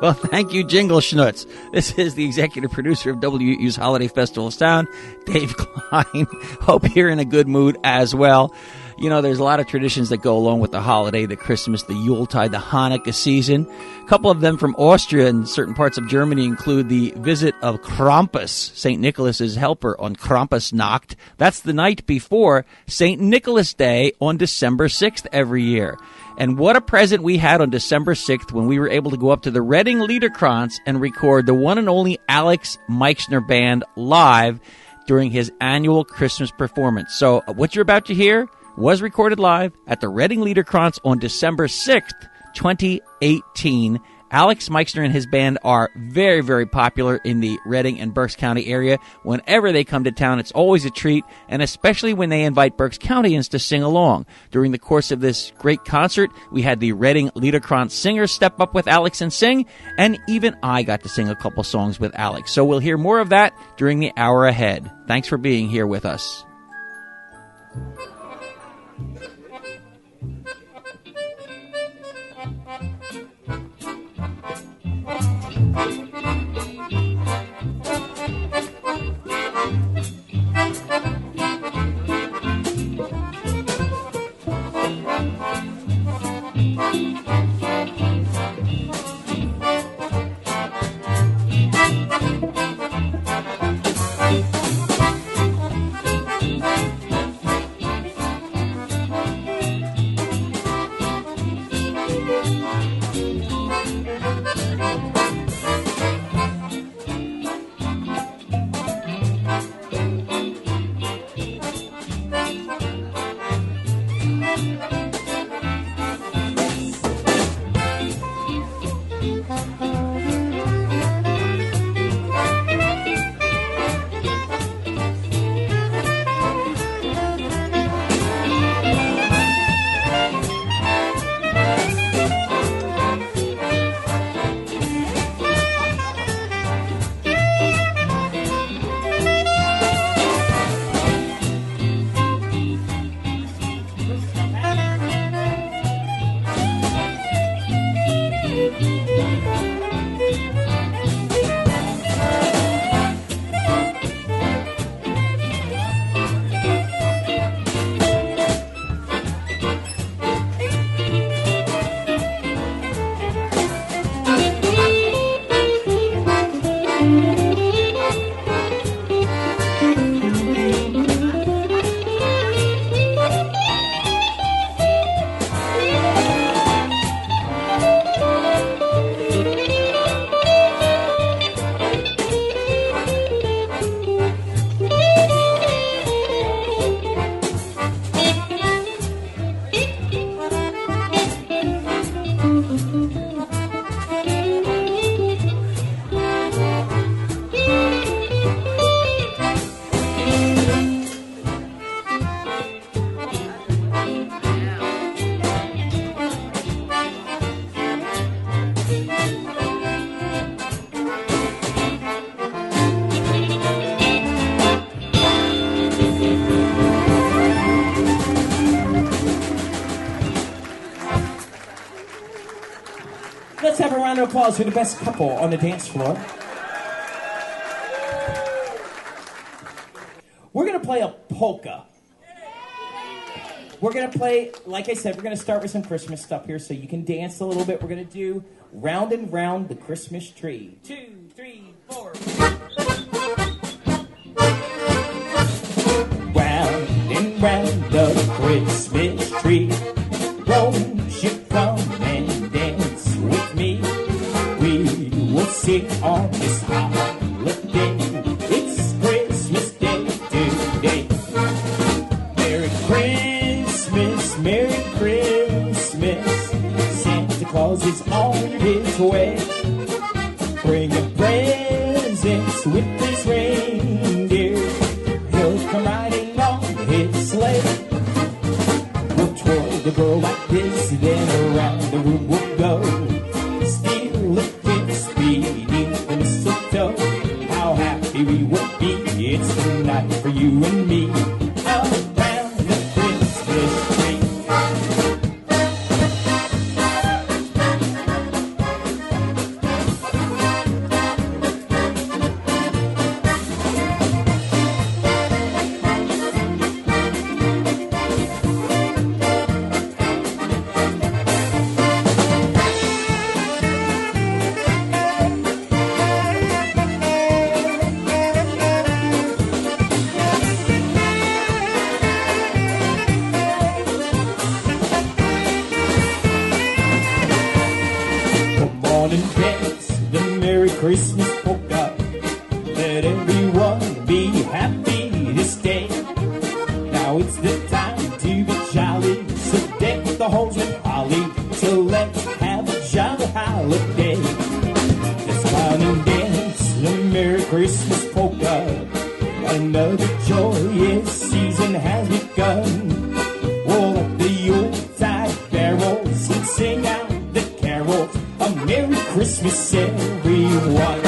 Well, thank you, Jingle Schnutz. This is the executive producer of WEU's Holiday Festival of Sound, Dave Kline. Hope you're in a good mood as well. You know, there's a lot of traditions that go along with the holiday, the Christmas, the Yuletide, the Hanukkah season. A couple of them from Austria and certain parts of Germany include the visit of Krampus, St. Nicholas's helper, on Krampusnacht. That's the night before St. Nicholas Day on December 6th every year. And what a present we had on December 6th when we were able to go up to the Reading Liederkranz and record the one and only Alex Meixner Band live during his annual Christmas performance. So what you're about to hear was recorded live at the Reading Liederkranz on December 6th, 2018. Alex Meixner and his band are very, very popular in the Reading and Berks County area. Whenever they come to town, it's always a treat, and especially when they invite Berks Countyans to sing along. During the course of this great concert, we had the Reading Liederkranz Singers step up with Alex and sing, and even I got to sing a couple songs with Alex. So we'll hear more of that during the hour ahead. Thanks for being here with us. Let's have a round of applause for the best couple on the dance floor. We're going to play a polka. We're going to play, like I said, we're going to start with some Christmas stuff here so you can dance a little bit. We're going to do Round and Round the Christmas Tree. 2, 3, 4. Round and round the Christmas tree. Won't you come and dance with me? We will sing on this holiday. It's Christmas Day today. Merry Christmas, Merry Christmas. Santa Claus is on his way. Bringing presents with his reindeer. He'll come riding on his sleigh. We'll twirl the girl like this, then around the room we'll go. Still looking speeding the mistletoe. How happy we would be, it's the night for you and me. Around the Christmas tree. Christmas polka. Let everyone be happy this day. Now it's the time to be jolly, so deck the halls with holly. So let's have a jolly holiday. Let's come and dance the Merry Christmas polka. Another joyous season has begun. Roll up the Yuletide barrels and sing out the carols. A Merry Christmas, everyone.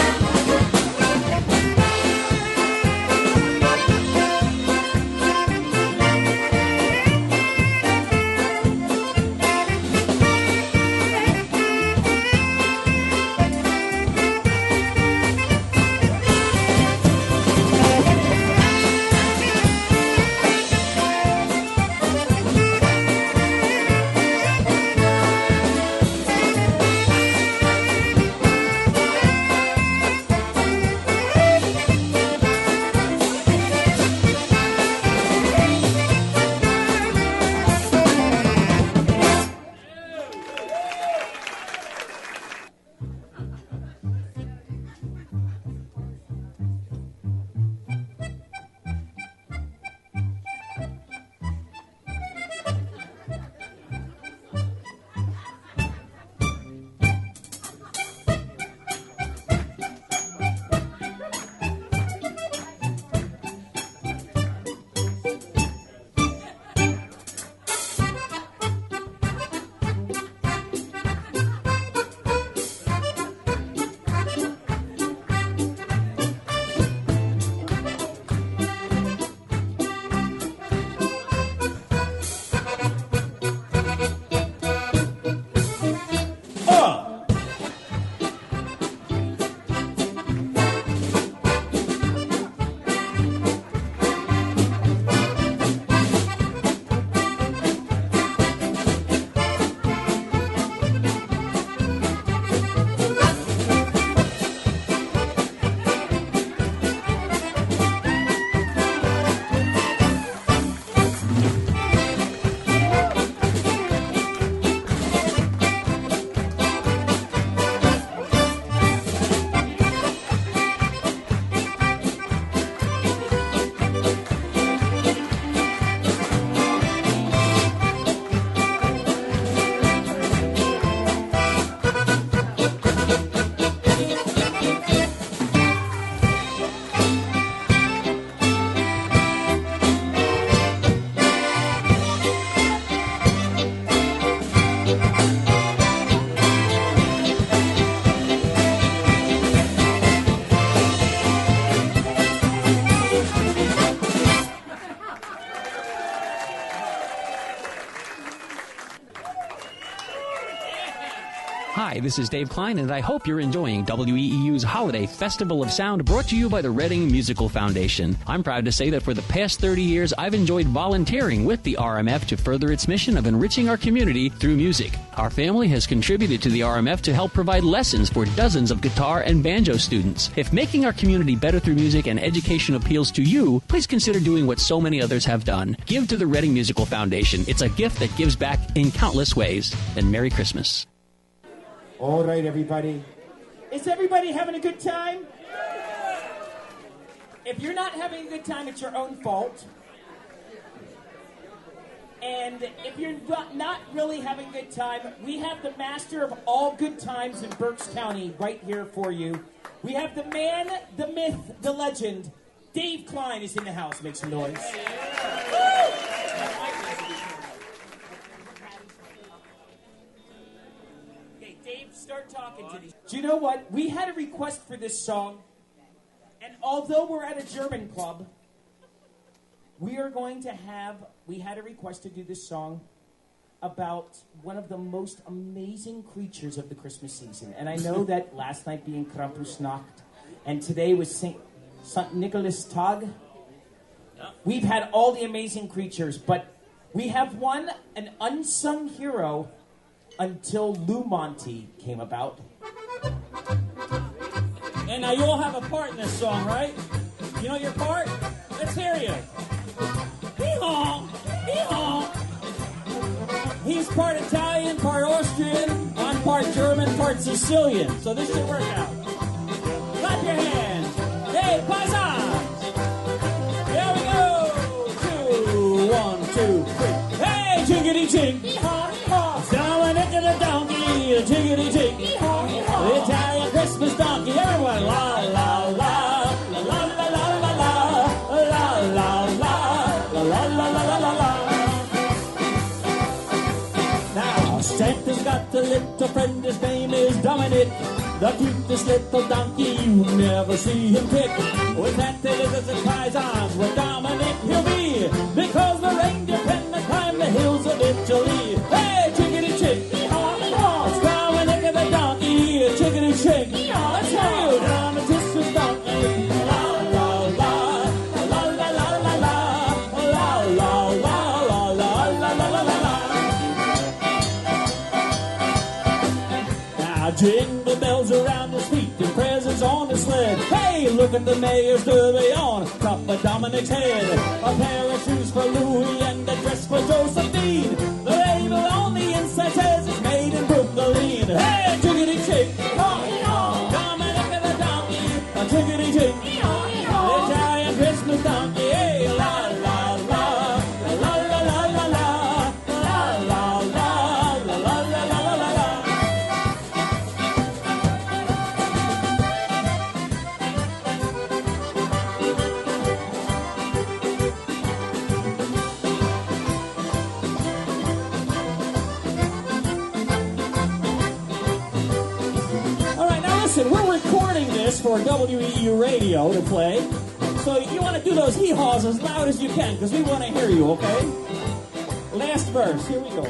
Hi, this is Dave Kline, and I hope you're enjoying WEEU's Holiday Festival of Sound, brought to you by the Reading Musical Foundation. I'm proud to say that for the past 30 years, I've enjoyed volunteering with the RMF to further its mission of enriching our community through music. Our family has contributed to the RMF to help provide lessons for dozens of guitar and banjo students. If making our community better through music and education appeals to you, please consider doing what so many others have done. Give to the Reading Musical Foundation. It's a gift that gives back in countless ways. And Merry Christmas. All right, everybody. Is everybody having a good time? If you're not having a good time, it's your own fault. And if you're not really having a good time, we have the master of all good times in Berks County right here for you. We have the man, the myth, the legend. Dave Kline is in the house. Make some noise. Dave, start talking to these. Do you know what? We had a request for this song, and although we're at a German club, we had a request to do this song about one of the most amazing creatures of the Christmas season. And I know that last night being Krampusnacht, and today was St. Nicholas Tag, we've had all the amazing creatures, but we have one, an unsung hero, until Lou Monte came about. And now you all have a part in this song, right? You know your part? Let's hear you. Hee-haw! Hee-haw! He's part Italian, part Austrian. I'm part German, part Sicilian. So this should work out. your hands. Hey, paisans. Here we go. 2, 1, 2, 3. Hey, jiggity jig. Dominic and the donkey, a jiggity jig. The Italian Christmas donkey. Everyone, la la la, la la la la la la, la la la, la la la la la. Now, Santa's got a little friend, his name is Dominic. The cutest little donkey, you never see him kick. With Santa lizards and paisans, where Dominic he'll be. Because the reindeer can climb the hills of Italy. Hey, chickadee chick, it's Dominic and the donkey, chickadee chick. Let's hear you, Dominic donkey. La la la, la la la la la, la la la la la la la la. Now jingle bells around his feet and presents on his sled. Hey, look at the mayor's derby on top of Dominic's head. A pair of shoes for Louis and a dress for Josephine. The label on the inside says it's made in Brooklyn. Hey, chickadee chick, Dominic and the donkey, a chickadee chick, the Italian Christmas donkey. Hey, la la la, la la la la la, la la la, la la la la la la. Listen, we're recording this for WEEU radio to play, so you want to do those hee-haws as loud as you can, because we want to hear you, okay? Last verse, here we go.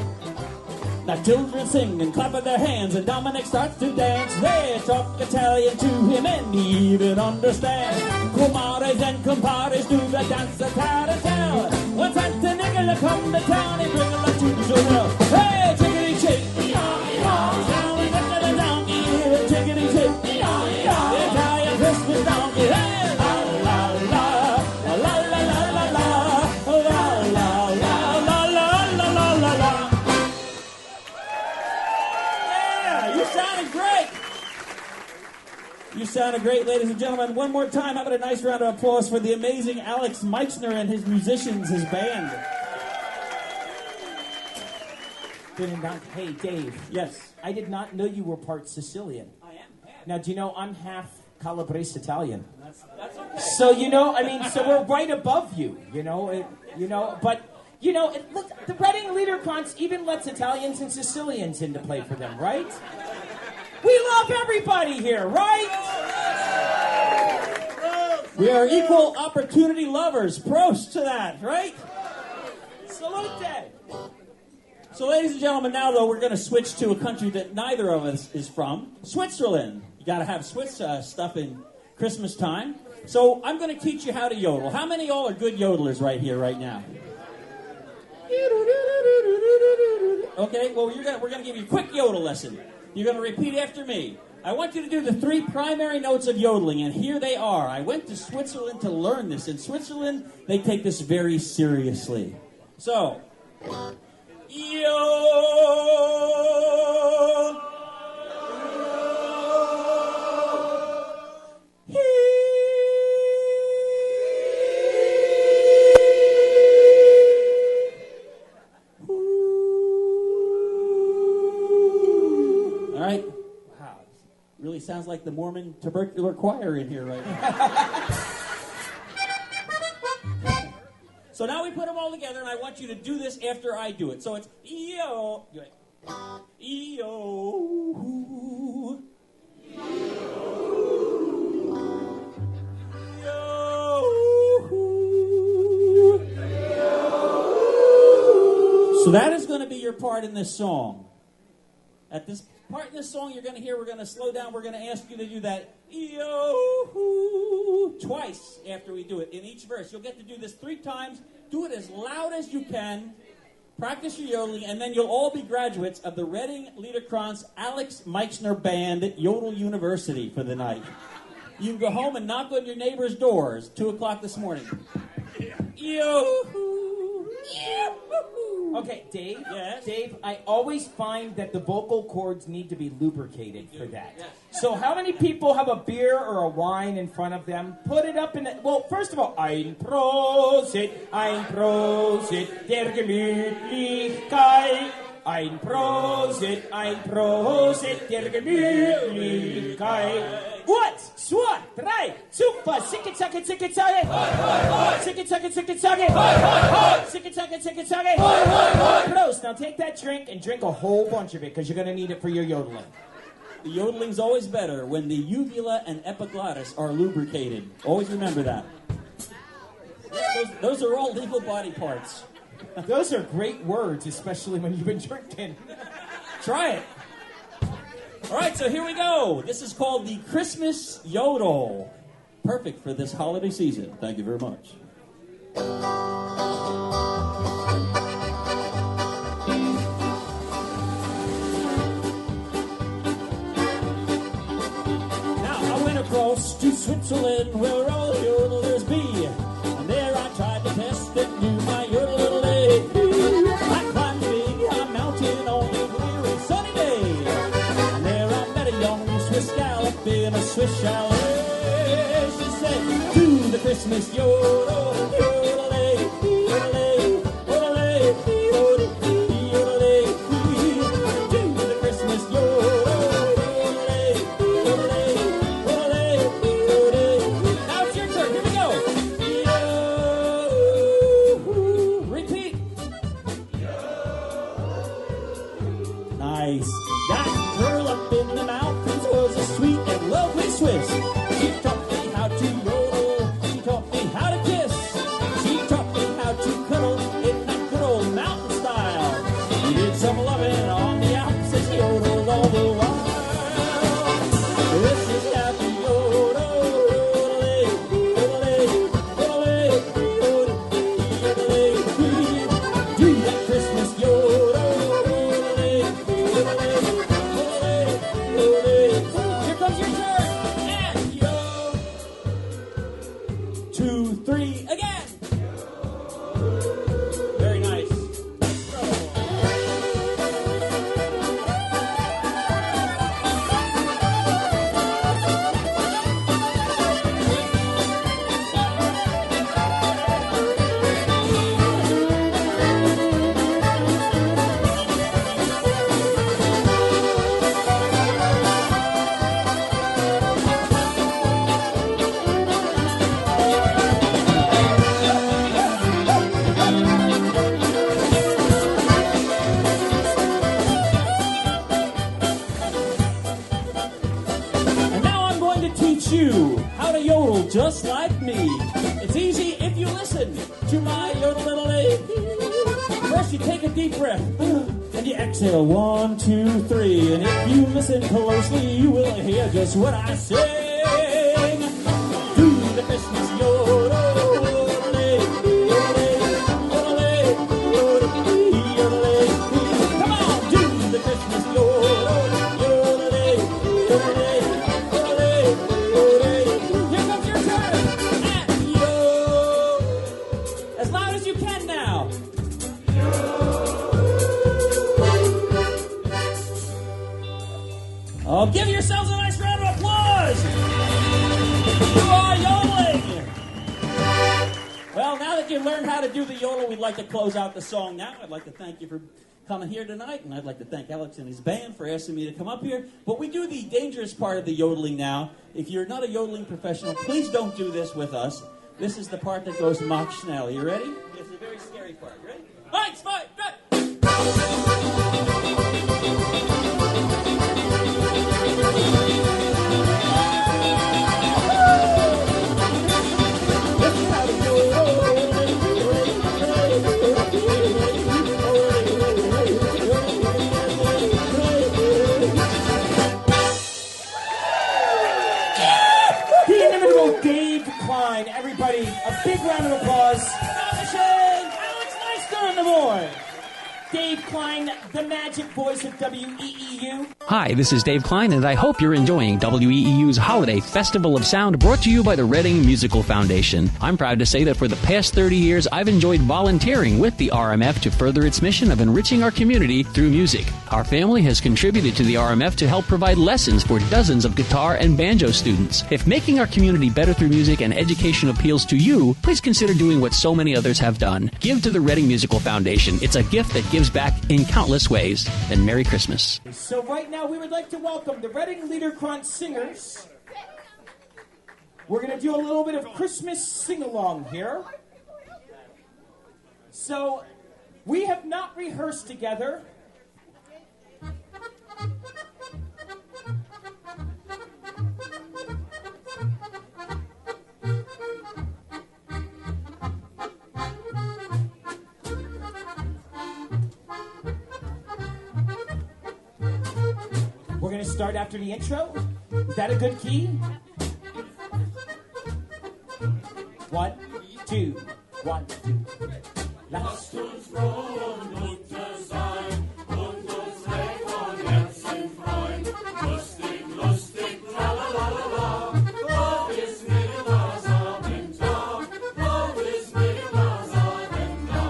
The children sing and clap their hands, and Dominic starts to dance. They talk Italian to him, and he even understands. Comadres and compadres do the dance that ta-ta-ta. When Santa Nicola come to town, he bring a to Chanel. Hey, chickadee chick, Dominic and the donkey, chickadee chick. Italian Christmas donkey, hey, la la la, la la la la la, la la la la la la la la. Yeah, you sounded great. You sounded great, ladies and gentlemen. One more time, how about a nice round of applause for the amazing Alex Meixner and his musicians, his band. Hey, Dave. Yes. I did not know you were part Sicilian. I am. Now, do you know I'm half Calabrese Italian? That's okay. So, so we're right above you, but, look, the Reading Liederkranz even lets Italians and Sicilians in to play for them, right? We love everybody here, right? We are equal opportunity lovers. Prost to that, right? Salute. So, ladies and gentlemen, now, though, we're going to switch to a country that neither of us is from, Switzerland. You got to have Swiss stuff in Christmas time. So, I'm going to teach you how to yodel. How many of y'all are good yodelers right here, right now? Okay, well, we're going to give you a quick yodel lesson. You're going to repeat after me. I want you to do the 3 primary notes of yodeling, and here they are. I went to Switzerland to learn this. In Switzerland, they take this very seriously. So, yo. All right. Wow. Really sounds like the Mormon tubercular choir in here right now. So now we put them all together, and I want you to do this after I do it. So it's E-O. E-O. So that is going to be your part in this song. At this part in this song you're going to hear, we're going to slow down. We're going to ask you to do that E-O twice after we do it in each verse. You'll get to do this 3 times. Do it as loud as you can. Practice your yodeling, and then you'll all be graduates of the Reading Liederkranz Alex Meixner Band at Yodel University for the night. You can go home and knock on your neighbor's doors 2 o'clock this morning. Yo-hoo. Yo-hoo. Okay, Dave. Yes? Dave, I always find that the vocal cords need to be lubricated for that. Yes. So how many people have a beer or a wine in front of them? Put it up in the... Well, first of all, ein Prosit, der Gemütlichkeit. Ein Prosit, der Gemütlichkeit. What? Zwei, drei, super, sicke, zacke, zicke, zacke. Sicke, zacke, zicke, zacke. Sicke, zacke, zicke, zacke. Prost. Now take that drink and drink a whole bunch of it, because you're going to need it for your yodeling. The yodeling's always better when the uvula and epiglottis are lubricated. Always remember that. Those are all legal body parts. Those are great words, especially when you've been drinking. Try it. All right, so here we go. This is called the Christmas Yodel. Perfect for this holiday season. Thank you very much. Now I went across to Switzerland where all the yodelers be. And there I tried to test it, do my yodel. I climbed a big mountain on a clear and sunny day. And there I met a young Swiss gal up in a Swiss chalet. She said, do the Christmas yodel, yodelay, yodelay, yodelay, yodelay, yodelay. Do the Christmas yodel, yodelay, yodelay, yodelay, yodelay. Now it's your turn. Here we go. Repeat. Nice. That girl up in the mountains was a sweet and lovely Swiss. She taught me how to yodel. She taught me how to kiss. She taught me how to cuddle in that good old mountain style. She did some loving on the Alps and she yodeled all the while. This is happy yodel, yodelay, yodelay, yodelay, yodelay, yodelay. Do that Christmas yodel, yodelay, yodelay, yodelay, yodelay. Here comes your turn. And yo. 2, 3, again. Very nice. Let's go. And now I'm going to teach you how to yodel just like me. It's easy if you listen to my yodel. First you take a deep breath and you exhale 1, 2, 3. And if you listen closely, you will hear just what I sing. Do the Christmas yodel. Come on, do the Christmas yodel. Here comes your turn. And yo. As loud as you can now. Oh, give yourselves a nice round of applause. You are yodeling. Well, now that you've learned how to do the yodel, we'd like to close out the song now. I'd like to thank you for coming here tonight, and I'd like to thank Alex and his band for asking me to come up here. But we do the dangerous part of the yodeling now. If you're not a yodeling professional, please don't do this with us. This is the part that goes Mach schnell. You ready? It's a very scary part. Ready? 1, 2, The inimitable Dave Kline. Everybody, a big round of applause. Alex the magic voice of WEEU. Hi, this is Dave Kline, and I hope you're enjoying WEEU's Holiday Festival of Sound, brought to you by the Reading Musical Foundation. I'm proud to say that for the past 30 years, I've enjoyed volunteering with the RMF to further its mission of enriching our community through music. Our family has contributed to the RMF to help provide lessons for dozens of guitar and banjo students. If making our community better through music and education appeals to you, please consider doing what so many others have done. Give to the Reading Musical Foundation. It's a gift that gives back in countless ways. And Merry Christmas. So right now we would like to welcome the Reading Liederkranz Singers. We're going to do a little bit of Christmas sing-along here. So we have not rehearsed together. We're going to start after the intro. Is that a good key? 1, 2, 1, 2. Lasst uns froh und munter sein und uns recht von Herzen freuen. Lustig, lustig, tralalala. Wo ist Mitternachtssabend da? Wo ist Mitternachtssabend da?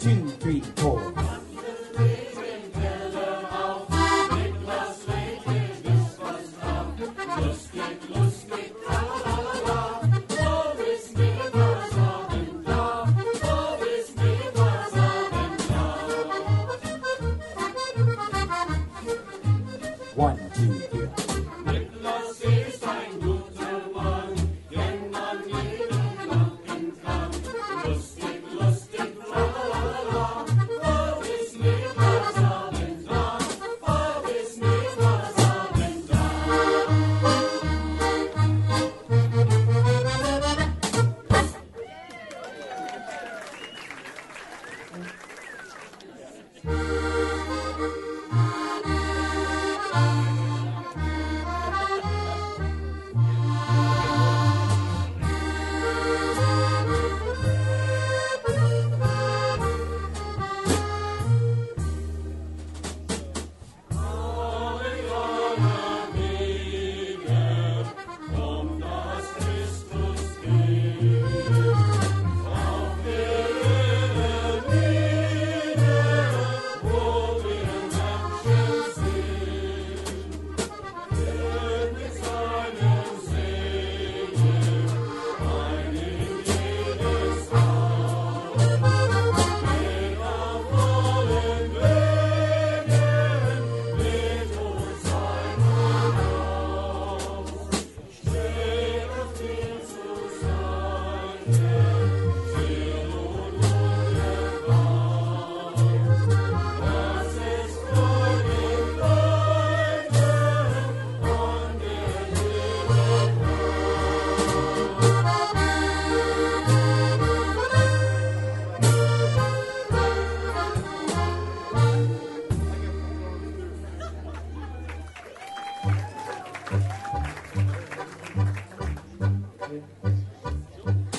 2, 3, 4.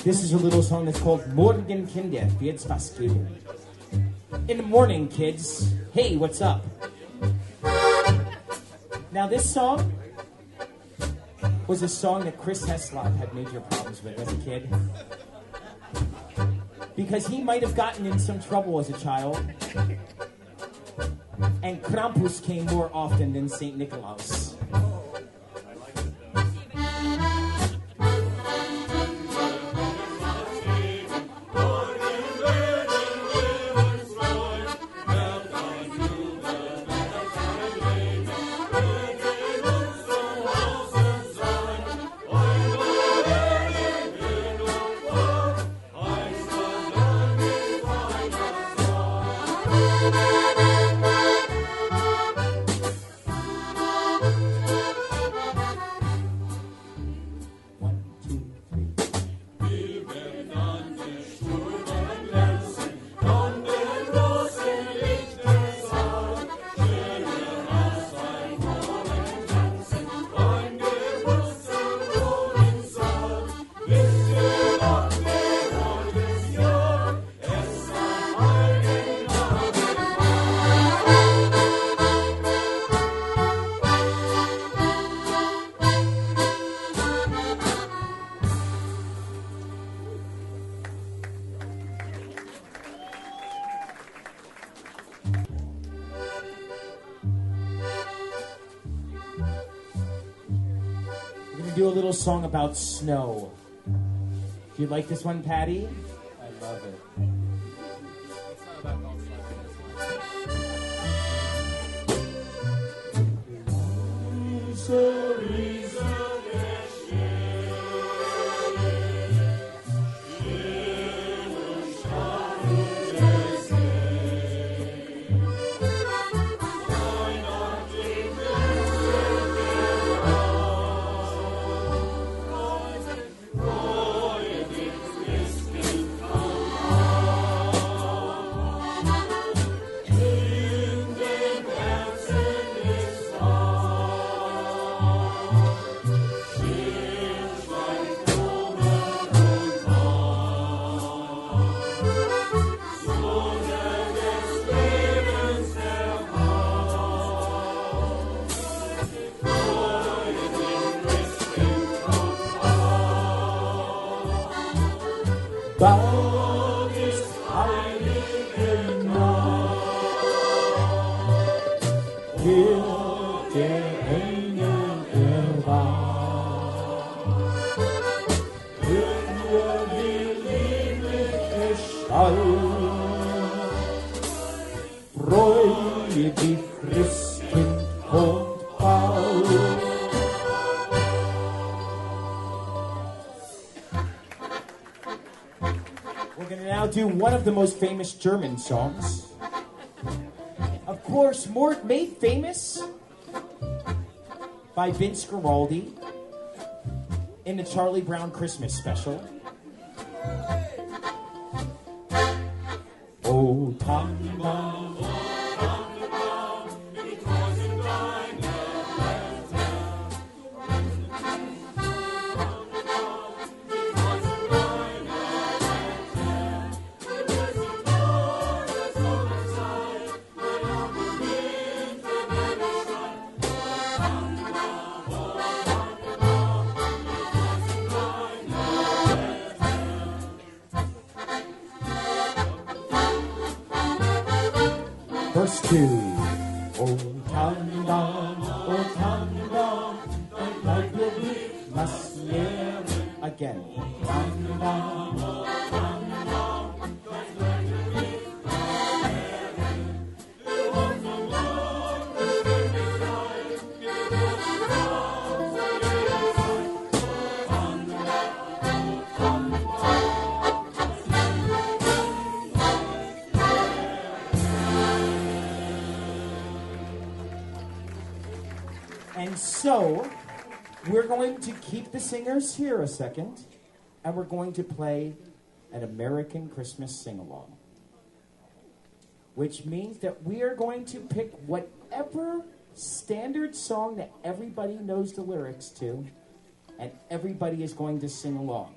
This is a little song that's called Morgen Kinder, wird's was geben. In the morning, kids. Hey, what's up? Now, this song was a song that Chris Heslop had major problems with as a kid. Because he might have gotten in some trouble as a child. And Krampus came more often than St. Nicholas. do a little song about snow. Do you like this one, Patty? I love it. Bald ist heilige Nacht, wird der Engel erwacht, hört nur die liebliche Schall, freue die Christkind kommt bald. We're going to now do one of the most famous German songs. Of course, made famous by Vince Guaraldi in the Charlie Brown Christmas special. Oh, Tannenbaum. Verse 2. Oh, Tannenbaum, I like your big Massiere. Again. Tannenbaum, And so, we're going to keep the singers here a second, and we're going to play an American Christmas sing-along. Which means that we are going to pick whatever standard song that everybody knows the lyrics to, and everybody is going to sing along.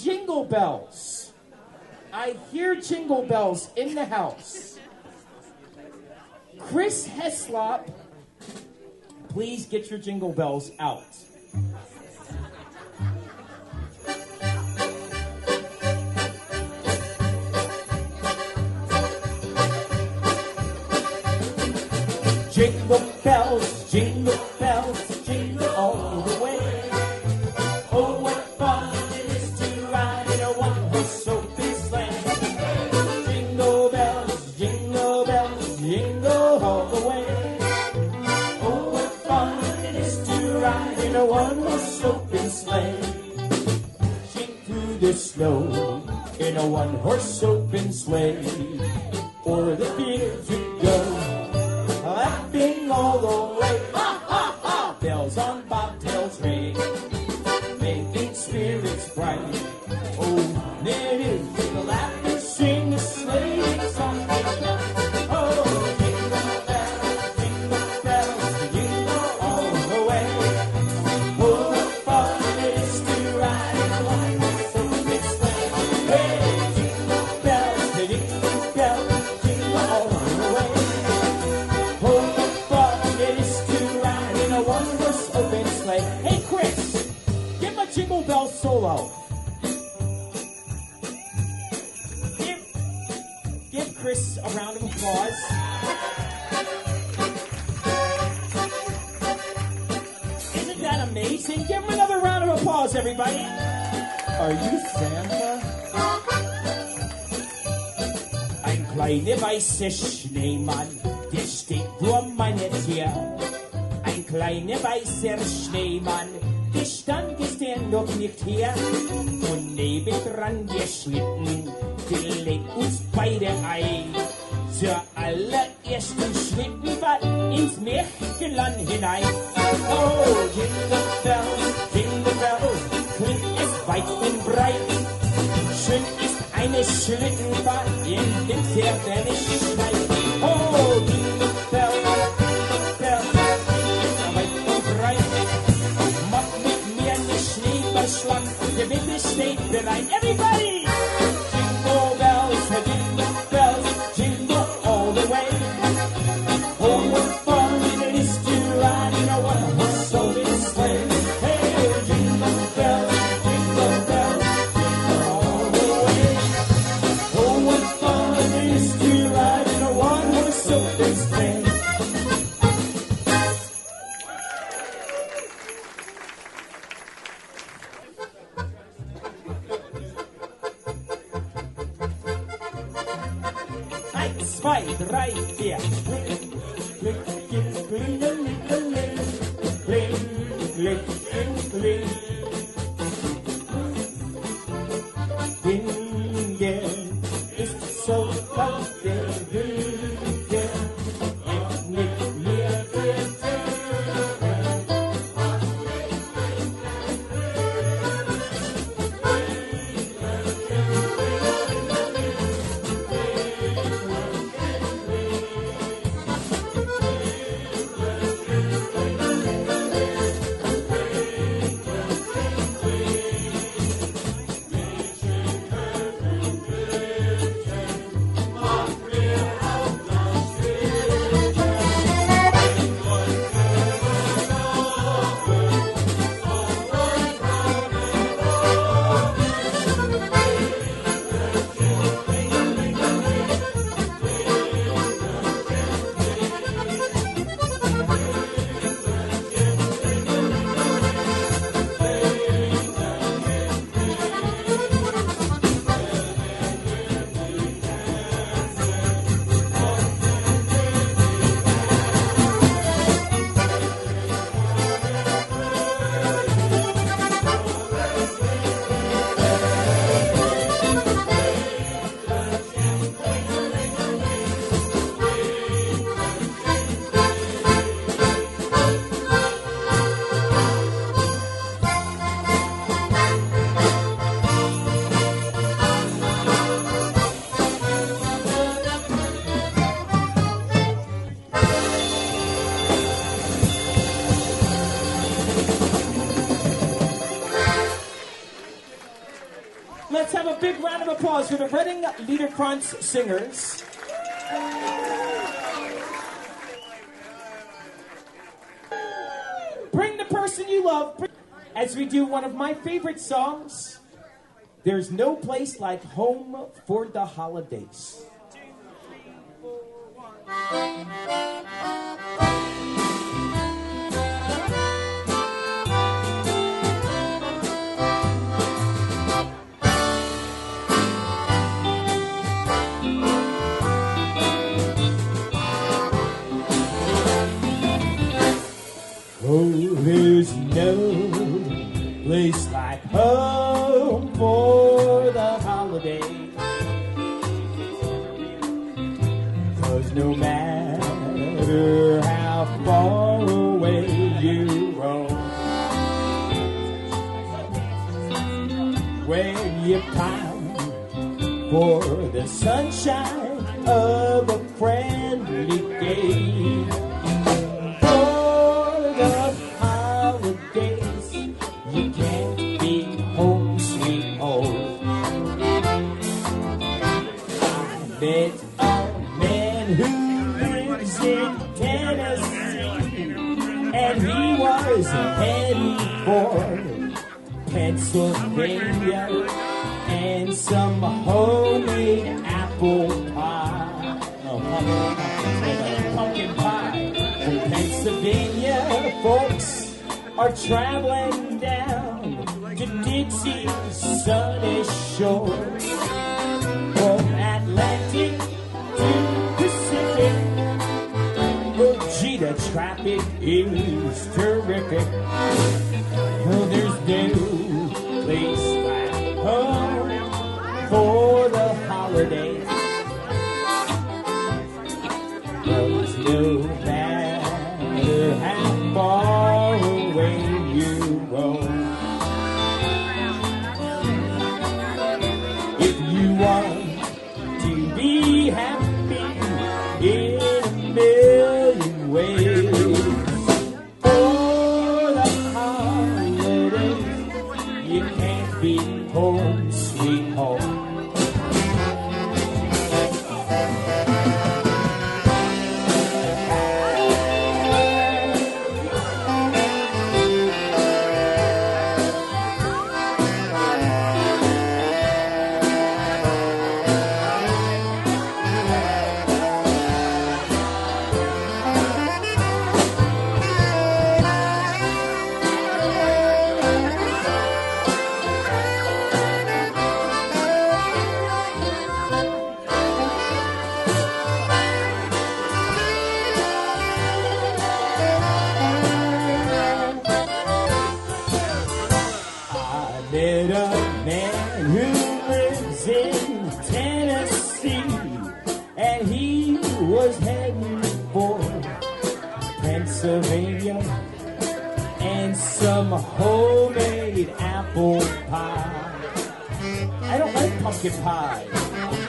Jingle bells. I hear jingle bells in the house. Chris Heslop, please get your jingle bells out. Jingle bells, jingle all the way. Oh, what fun it is to ride in a one-horse open sleigh. Jingle bells, jingle all the way. Oh, what fun it is to ride in a one-horse open sleigh. Sing through the snow in a one-horse open sleigh. O'er the fields we go, laughing all the way. Ha, ha, ha! Bells on bobtails ring, making spirits bright. Oh, there is the laughter, sing a sleighing song tonight. Oh, jingle bells, jingle all the way. Oh, what fun it is to ride in a one-horse open sleigh. Hey, jingle bells, jingle all the way. Oh, what fun it is to ride in a one-horse open sleigh. Hey, Chris, give my jingle bell solo. Give Chris a round of applause. amazing. Give him another round of applause, everybody. Are you Santa? Ein kleiner weißer Schneemann, der steht vor meiner Tür. Ein kleiner weißer Schneemann, der stand gestern noch nicht hier. Und nebendran der Schlitten, der legt uns beide ein. Zur allerersten Schlitten war ins Märchenland hinein. Oh, Jingle Bells, klingt es weit und breit. Schön ist eine Schlittenbahn in dem Pferd nicht schneit. Oh, Jingle Bells, weit und breit. Mach mit mir ne Schneeballschlacht, der Winter steht bereit. Everybody! Jingle bells, jingle all the way. Oh, what fun it is to ride in a one-horse open sleigh. Hey, jingle bells, all the way. Oh, what fun it is to ride in a one-horse open sleigh. Eins, zwei, drei, vier. Kling, kling, kling, kling, kling, kling, kling. Dinge ist so kalt, der Dinge ist nicht mehr bitte. Let's have a big round of applause for the Reading Liederkranz Singers. Bring the person you love as we do one of my favorite songs, There's No Place Like Home for the Holidays. 2, 3, 4, 1. Oh, there's no place like home for the holiday. 'Cause no matter how far away you roam, when you pine for the sunshine of a friendly day, the holidays, you can't be home, sweet home. I met a man who lives in Tennessee, and he was heading for Pennsylvania, and some homemade apple pie, pumpkin pie from Pennsylvania. Folks are traveling down to Dixie's sunny shore. From Atlantic to Pacific, oh gee, the traffic is terrific. Oh, there's no place like home for the holidays. 'Cause no matter how far away you roam, if you want to be happy in a million ways, for the holidays you can't be home sweet home. Met a man who lives in Tennessee, and he was heading for Pennsylvania and some homemade apple pie. I don't like pumpkin pie.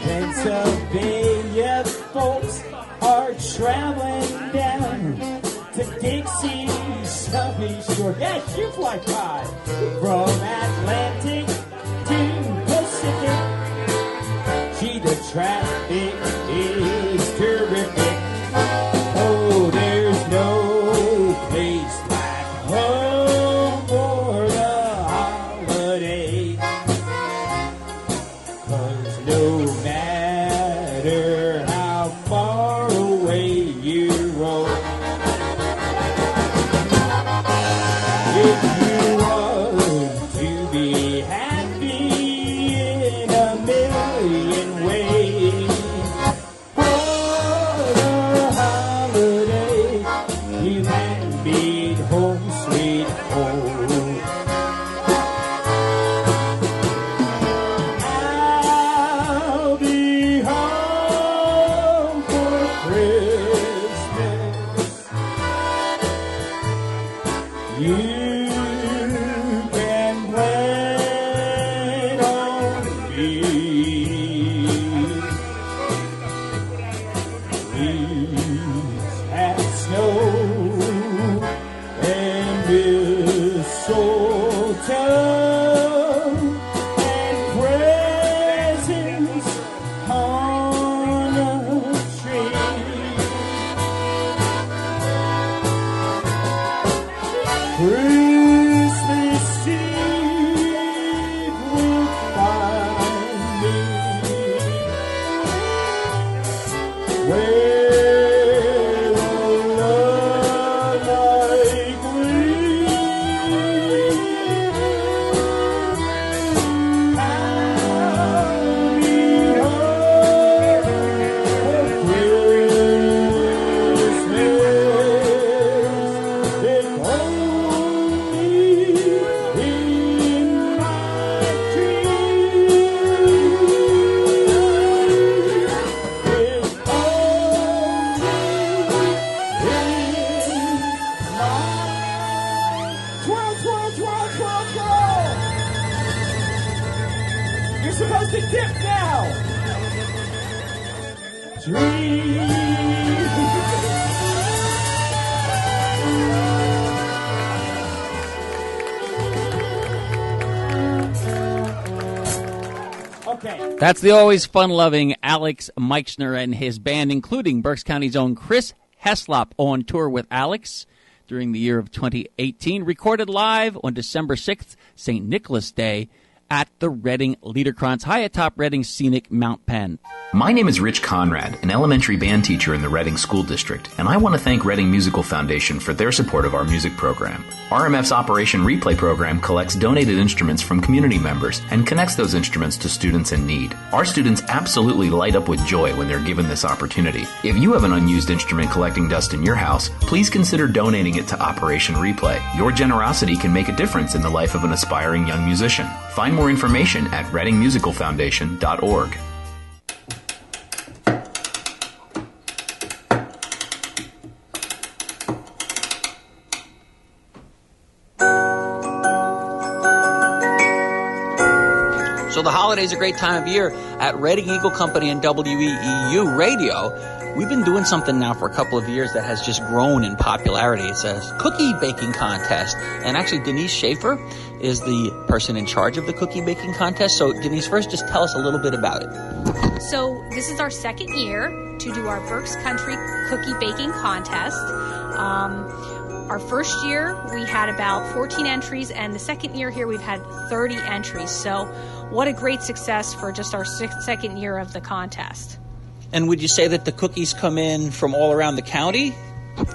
Pennsylvania folks are traveling down to Dixie's sunny shore. Yes, you fly pie. From Atlantic to Pacific, gee, the traffic is terrific. Oh, there's no place like home for the holidays. 'Cause no matter how far away you roam, if you want to be happy in a million ways, for the holiday you can be home sweet home. I'll be home for Christmas. You can plan on me. Please have snow and mistletoe and presents on a tree. Christmas Eve will find me where the love like gleams. I'll be home for Christmas. If only in my dreams. If only in my twirl, twirl, twirl, twirl, twirl. You're supposed to dip now. Dreams. Okay. That's the always fun-loving Alex Meixner and his band, including Berks County's own Chris Heslop, on tour with Alex during the year of 2018. Recorded live on December 6th, St. Nicholas Day, at the Reading Liederkranz, high atop Reading's scenic Mount Penn. My name is Rich Conrad, an elementary band teacher in the Reading School District, and I want to thank Reading Musical Foundation for their support of our music program. RMF's Operation Replay program collects donated instruments from community members and connects those instruments to students in need. Our students absolutely light up with joy when they're given this opportunity. If you have an unused instrument collecting dust in your house, please consider donating it to Operation Replay. Your generosity can make a difference in the life of an aspiring young musician. Find more information at readingmusicalfoundation.org. So the holiday's a great time of year at Reading Eagle Company and WEEU Radio. We've been doing something now for a couple of years that has just grown in popularity. It's a cookie baking contest. And actually, Denice Schaeffer is the person in charge of the cookie baking contest. So, Denice, first just tell us a little bit about it. So this is our second year to do our Berks Country Cookie Baking Contest. Our first year, we had about 14 entries, and the second year here, we've had 30 entries. So what a great success for just our second year of the contest. And would you say that the cookies come in from all around the county?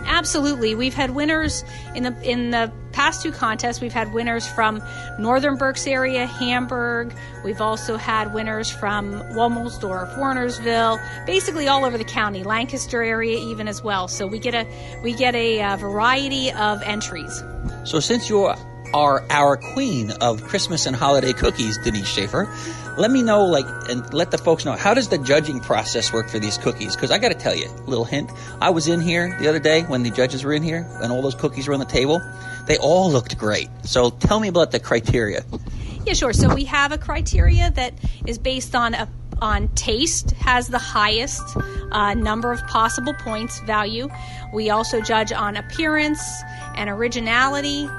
Absolutely. We've had winners in the past two contests. We've had winners from Northern Berks area, Hamburg. We've also had winners from Womelsdorf, Warnersville, basically all over the county, Lancaster area even as well. So we get a variety of entries. So since you are our queen of Christmas and holiday cookies, Denice Schaeffer, let me know, and let the folks know, how does the judging process work for these cookies? Because I got to tell you, a little hint. I was in here the other day when the judges were in here and all those cookies were on the table. They all looked great. So tell me about the criteria. Yeah, sure. So we have a criteria that is based on taste, has the highest number of possible points value. We also judge on appearance and originality.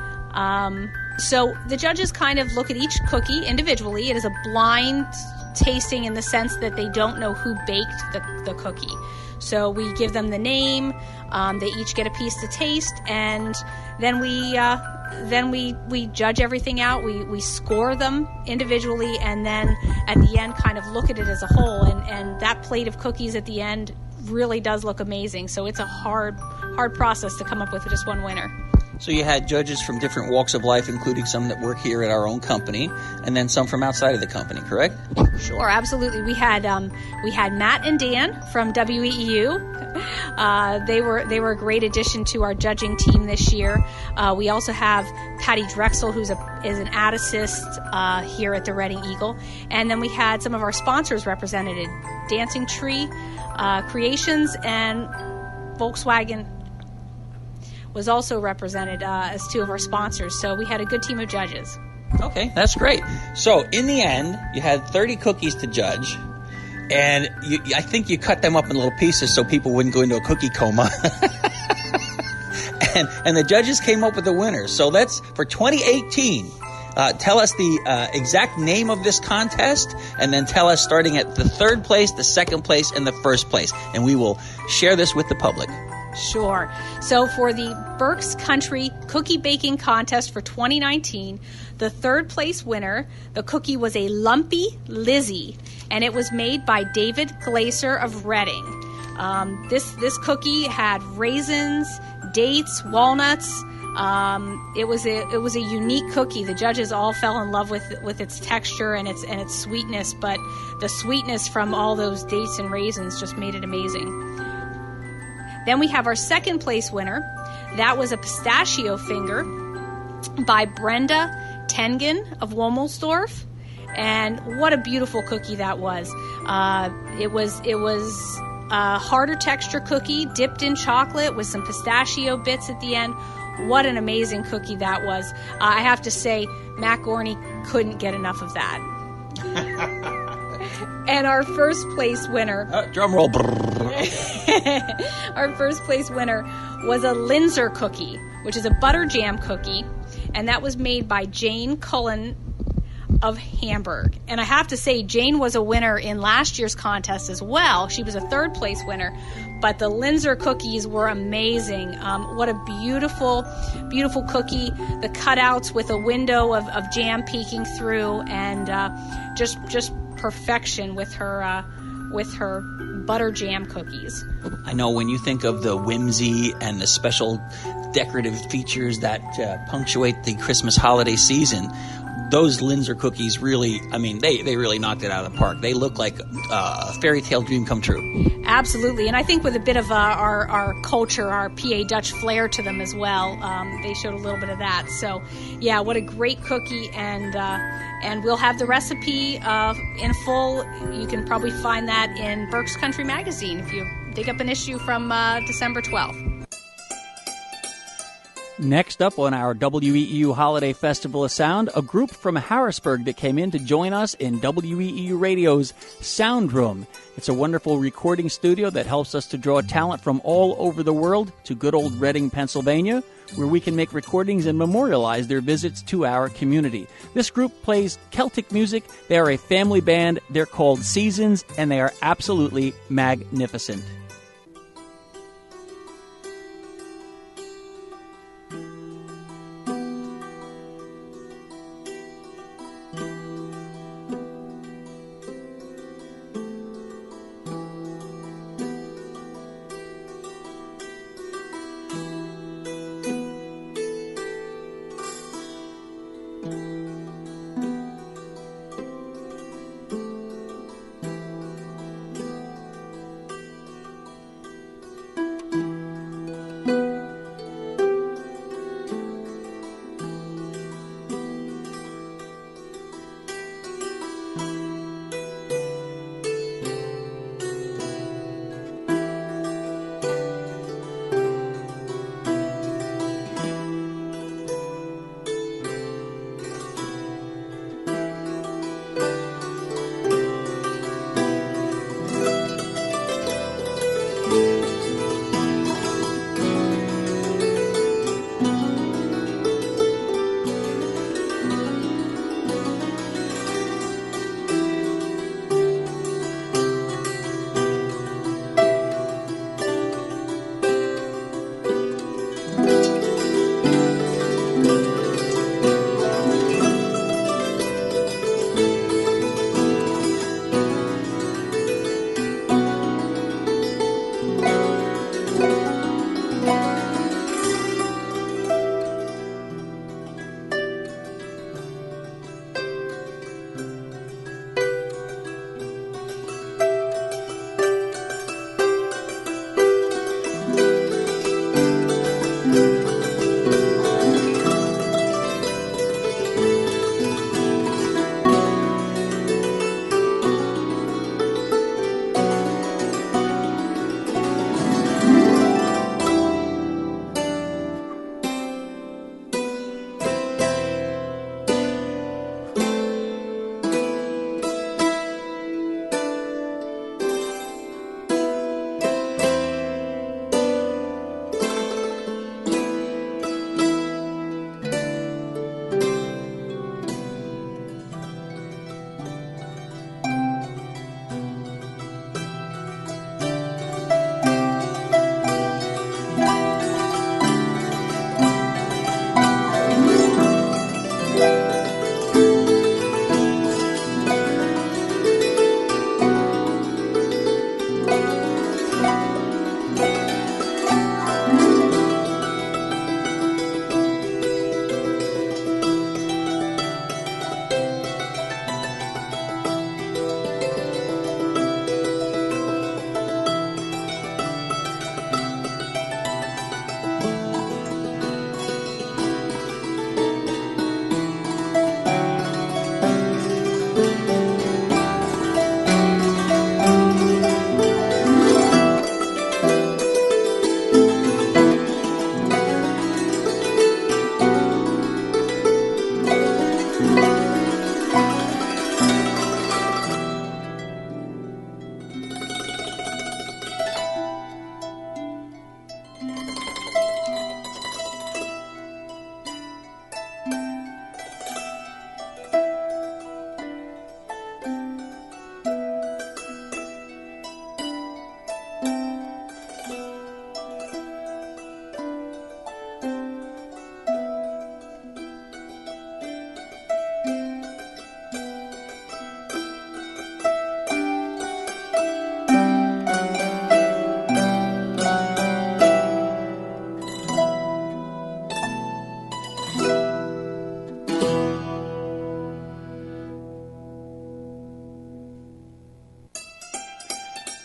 So the judges kind of look at each cookie individually. It is a blind tasting in the sense that they don't know who baked the cookie. So we give them the name, they each get a piece to taste, and then we judge everything out. We score them individually, and then at the end kind of look at it as a whole. And that plate of cookies at the end really does look amazing. So it's a hard process to come up with just one winner. So you had judges from different walks of life, including some that work here at our own company, and then some from outside of the company, correct? Sure, absolutely. We had Matt and Dan from WEEU. They were a great addition to our judging team this year. We also have Patty Drexel, who's an ad assist here at the Reading Eagle, and then we had some of our sponsors represented: Dancing Tree Creations and Volkswagen was also represented as two of our sponsors. So we had a good team of judges. Okay, that's great. So in the end, you had 30 cookies to judge, and I think you cut them up in little pieces so people wouldn't go into a cookie coma. and the judges came up with the winners. So that's for 2018. Tell us the exact name of this contest, and then tell us starting at the third place, the second place, and the first place. And we will share this with the public. Sure. So for the Berks Country Cookie Baking Contest for 2019, the third place winner, the cookie was a Lumpy Lizzie, and it was made by David Glaser of Reading. This cookie had raisins, dates, walnuts. It was a unique cookie. The judges all fell in love with its texture and its sweetness, but the sweetness from all those dates and raisins just made it amazing. Then we have our second place winner. That was a pistachio finger by Brenda Tengen of Womelsdorf. And what a beautiful cookie that was. It was a harder texture cookie dipped in chocolate with some pistachio bits at the end. What an amazing cookie that was. I have to say, Matt Gorney couldn't get enough of that. And our first place winner... drum roll. Our first place winner was a Linzer cookie, which is a butter jam cookie. And that was made by Jane Cullen of Hamburg. And I have to say, Jane was a winner in last year's contest as well. She was a third place winner. But the Linzer cookies were amazing. What a beautiful, beautiful cookie. The cutouts with a window of jam peeking through, and just perfection with her butter jam cookies. I know when you think of the whimsy and the special decorative features that punctuate the Christmas holiday season, those Linzer cookies really, I mean, they really knocked it out of the park. They look like a fairy tale dream come true. Absolutely. And I think with a bit of our culture, our PA Dutch flair to them as well, they showed a little bit of that. So, yeah, what a great cookie. And we'll have the recipe in full. You can probably find that in Berks Country Magazine if you dig up an issue from December 12th. Next up on our WEEU Holiday Festival of Sound, a group from Harrisburg that came in to join us in WEEU Radio's Sound Room. It's a wonderful recording studio that helps us to draw talent from all over the world to good old Reading, Pennsylvania, where we can make recordings and memorialize their visits to our community. This group plays Celtic music. They are a family band. They're called Seasons, and they are absolutely magnificent.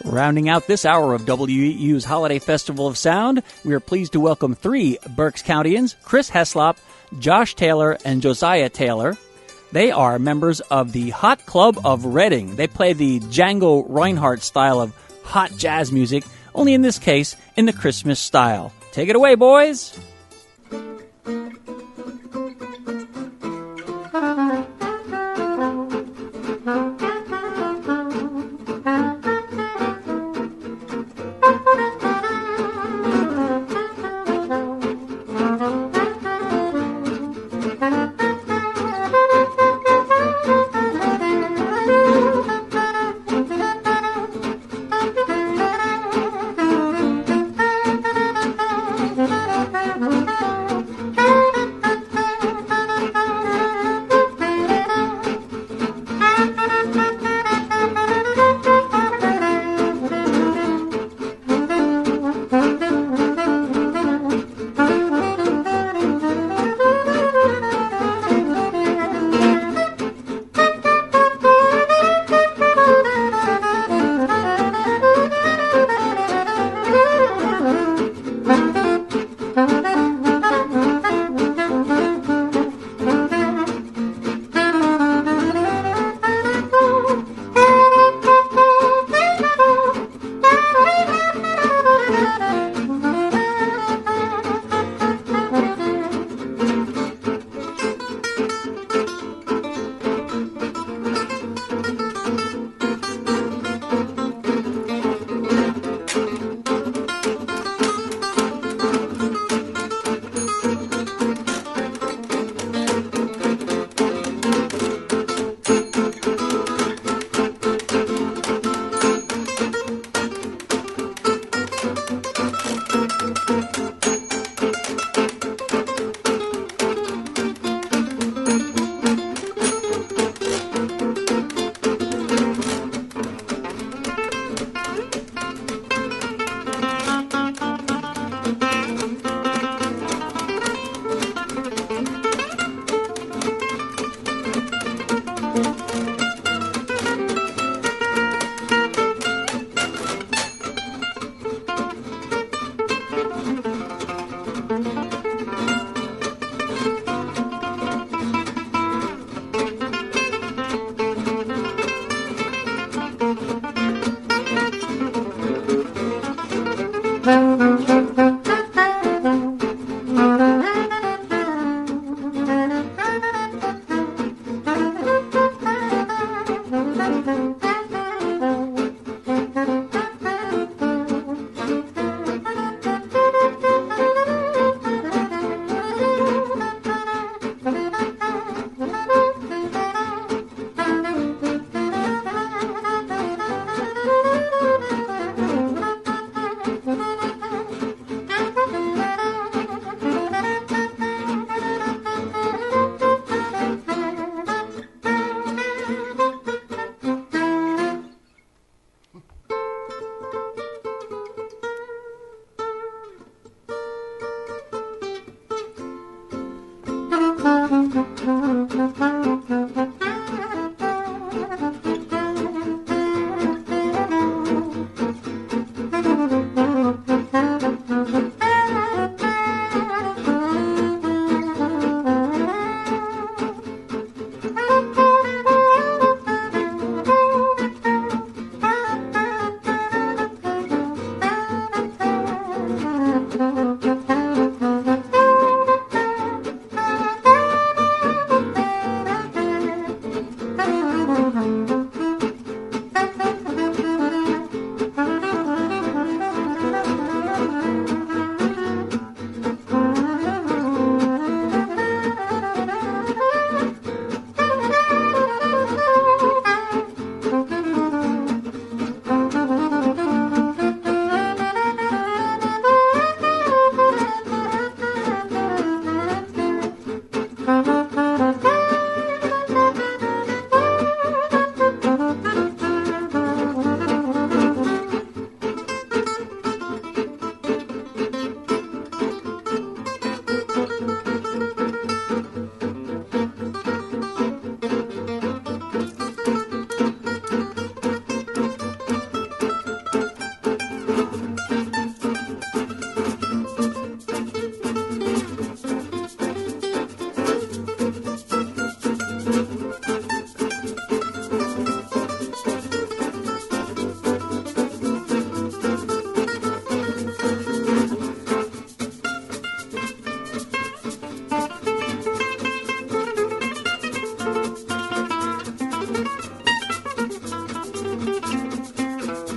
Rounding out this hour of WEU's Holiday Festival of Sound, we are pleased to welcome 3 Berks Countyans, Chris Heslop, Josh Taylor, and Josiah Taylor. They are members of the Hot Club of Reading. They play the Django Reinhardt style of hot jazz music, only in this case, in the Christmas style. Take it away, boys!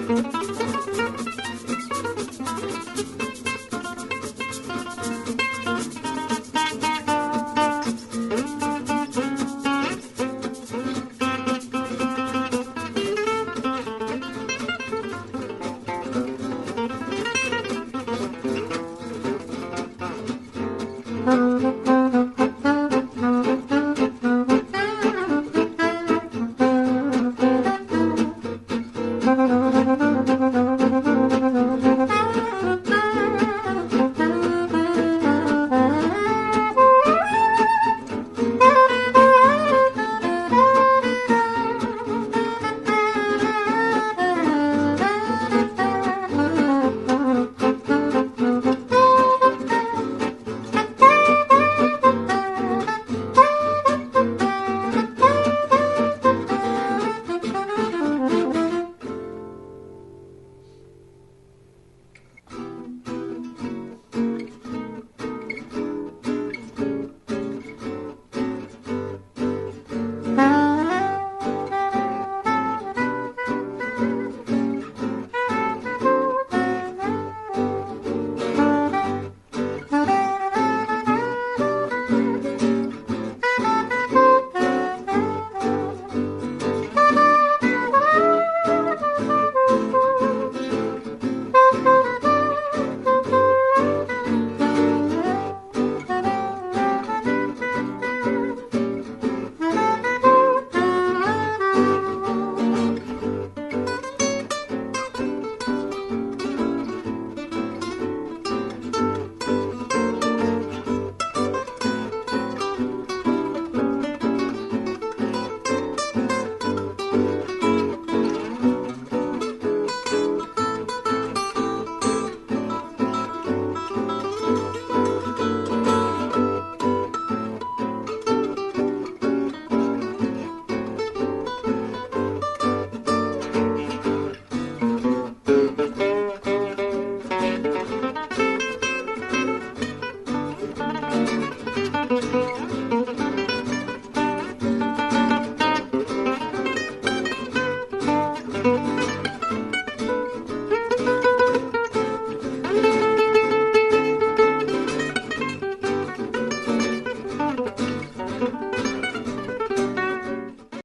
Thank you.